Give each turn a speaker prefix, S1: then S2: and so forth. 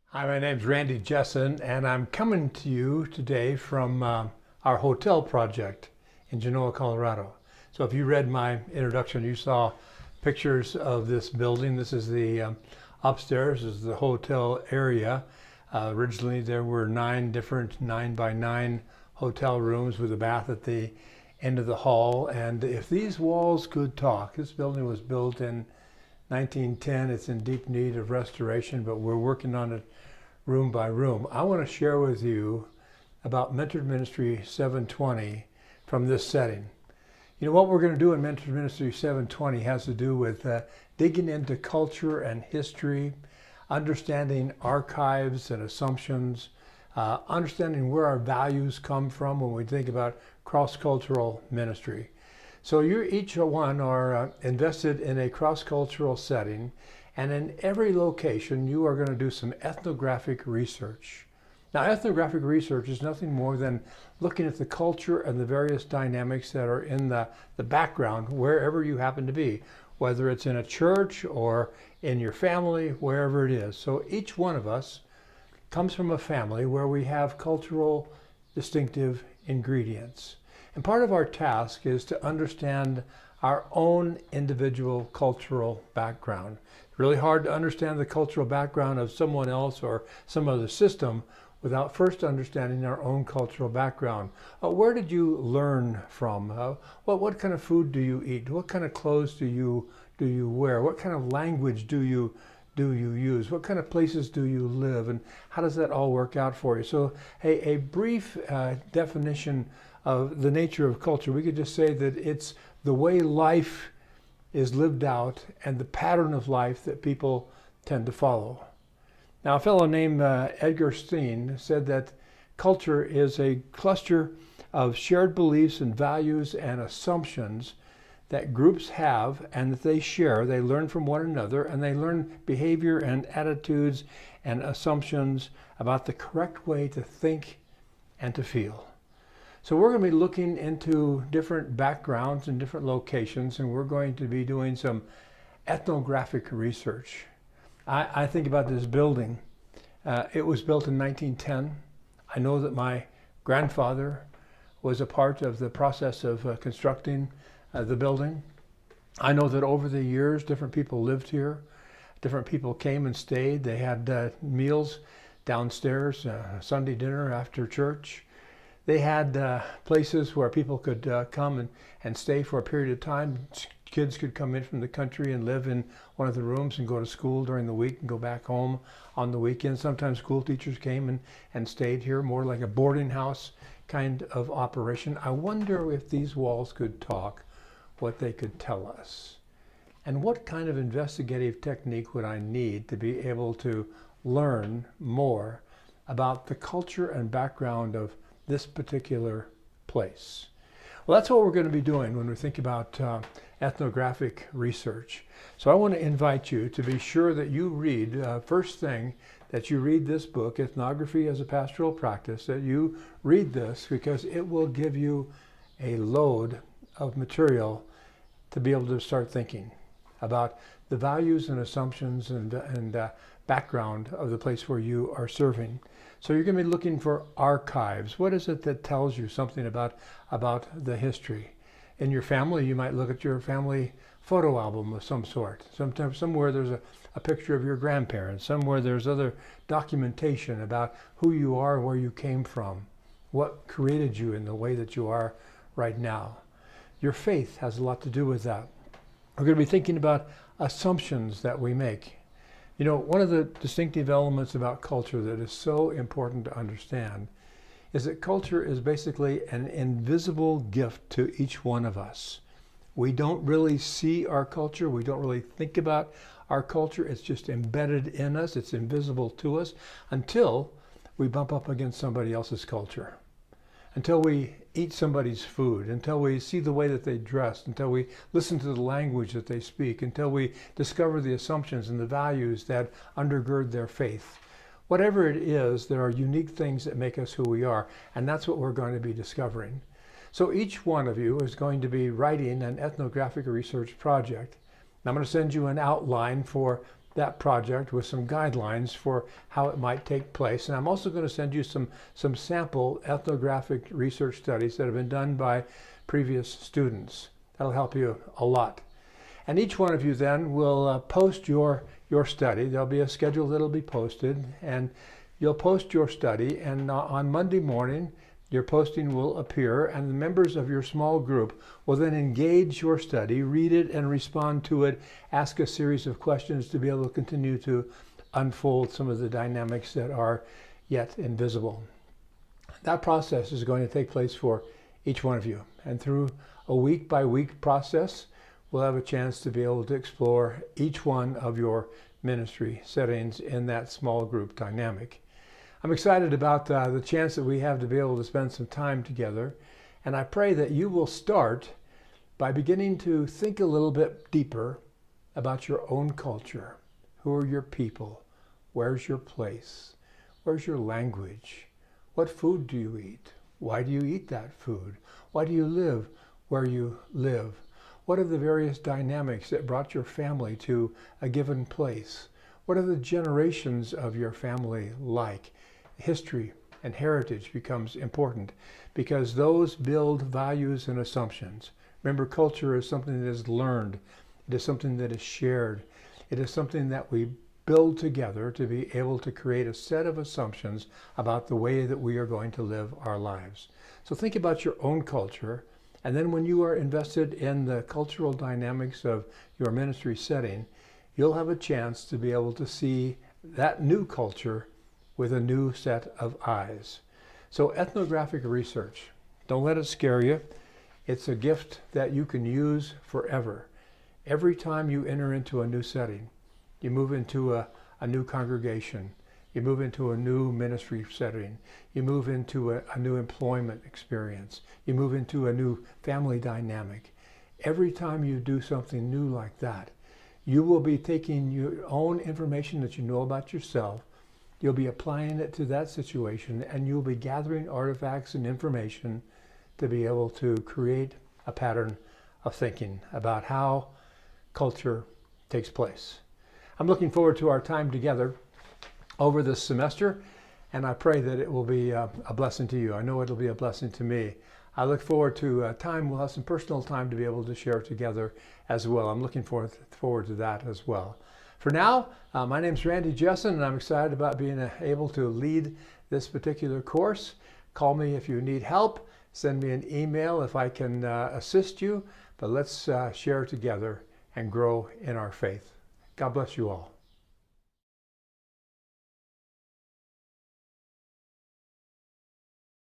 S1: Hi, my name's Randy Jessen, and I'm coming to you today from our hotel project in Genoa, Colorado. So if you read my introduction, you saw pictures of this building. This is the upstairs, this is the hotel area. Originally there were 9 different 9 by 9 hotel rooms with a bath at the end of the hall. And if these walls could talk, this building was built in 1910. It's in deep need of restoration, but we're working on it room by room. I want to share with you about Mentored Ministry 720 from this setting. You know, what we're going to do in Mentored Ministry 720 has to do with digging into culture and history, understanding archives and assumptions, understanding where our values come from when we think about cross-cultural ministry. So you each one are invested in a cross-cultural setting, and in every location you are going to do some ethnographic research. Now, ethnographic research is nothing more than looking at the culture and the various dynamics that are in the background wherever you happen to be, whether it's in a church or in your family, wherever it is. So each one of us comes from a family where we have cultural distinctive ingredients. And part of our task is to understand our own individual cultural background. It's really hard to understand the cultural background of someone else or some other system without first understanding our own cultural background. Where did you learn from? What kind of food do you eat? What kind of clothes do you wear? What kind of language do you use? What kind of places do you live? And how does that all work out for you? So a brief definition of the nature of culture, we could just say that it's the way life is lived out and the pattern of life that people tend to follow. Now, a fellow named Edgar Steen said that culture is a cluster of shared beliefs and values and assumptions that groups have and that they share. They learn from one another, and they learn behavior and attitudes and assumptions about the correct way to think and to feel. So we're going to be looking into different backgrounds and different locations, and we're going to be doing some ethnographic research. I think about this building. It was built in 1910. I know that my grandfather was a part of the process of constructing the building. I know that over the years, different people lived here. Different people came and stayed. They had meals downstairs, Sunday dinner after church. They had places where people could come and stay for a period of time. Kids could come in from the country and live in one of the rooms and go to school during the week and go back home on the weekend. Sometimes school teachers came and stayed here, more like a boarding house kind of operation. I wonder if these walls could talk, what they could tell us. And what kind of investigative technique would I need to be able to learn more about the culture and background of this particular place? Well, that's what we're going to be doing when we think about ethnographic research. So I want to invite you to be sure that you read, first thing, that you read this book, Ethnography as a Pastoral Practice, that you read this because it will give you a load of material to be able to start thinking about the values and assumptions and background of the place where you are serving. So you're going to be looking for archives. What is it that tells you something about the history? In your family, you might look at your family photo album of some sort. Sometimes somewhere there's a picture of your grandparents. Somewhere there's other documentation about who you are, where you came from, what created you in the way that you are right now. Your faith has a lot to do with that. We're going to be thinking about assumptions that we make. You know, one of the distinctive elements about culture that is so important to understand is that culture is basically an invisible gift to each one of us. We don't really see our culture. We don't really think about our culture. It's just embedded in us. It's invisible to us until we bump up against somebody else's culture, until we eat somebody's food, until we see the way that they dress, until we listen to the language that they speak, until we discover the assumptions and the values that undergird their faith. Whatever it is, there are unique things that make us who we are, and that's what we're going to be discovering. So each one of you is going to be writing an ethnographic research project. I'm going to send you an outline for that project with some guidelines for how it might take place. And I'm also going to send you some sample ethnographic research studies that have been done by previous students. That'll help you a lot. And each one of you then will post your study. There'll be a schedule that'll be posted, and you'll post your study, and on Monday morning your posting will appear, and the members of your small group will then engage your study, read it and respond to it, ask a series of questions to be able to continue to unfold some of the dynamics that are yet invisible. That process is going to take place for each one of you, and through a week-by-week process, we'll have a chance to be able to explore each one of your ministry settings in that small group dynamic. I'm excited about the chance that we have to be able to spend some time together, and I pray that you will start by beginning to think a little bit deeper about your own culture. Who are your people? Where's your place? Where's your language? What food do you eat? Why do you eat that food? Why do you live where you live? What are the various dynamics that brought your family to a given place? What are the generations of your family like? History and heritage becomes important because those build values and assumptions. Remember, culture is something that is learned. It is something that is shared. It is something that we build together to be able to create a set of assumptions about the way that we are going to live our lives. So think about your own culture, and then when you are invested in the cultural dynamics of your ministry setting, you'll have a chance to be able to see that new culture with a new set of eyes. So ethnographic research, don't let it scare you. It's a gift that you can use forever. Every time you enter into a new setting, you move into a new congregation, you move into a new ministry setting, you move into a new employment experience, you move into a new family dynamic. Every time you do something new like that, you will be taking your own information that you know about yourself, you'll be applying it to that situation, and you'll be gathering artifacts and information to be able to create a pattern of thinking about how culture takes place. I'm looking forward to our time together over this semester, and I pray that it will be a blessing to you. I know it'll be a blessing to me. I look forward to a time, we'll have some personal time to be able to share together as well. I'm looking forward to that as well. For now, my name's Randy Jessen, and I'm excited about being able to lead this particular course. Call me if you need help. Send me an email if I can assist you. But let's share together and grow in our faith. God bless you all.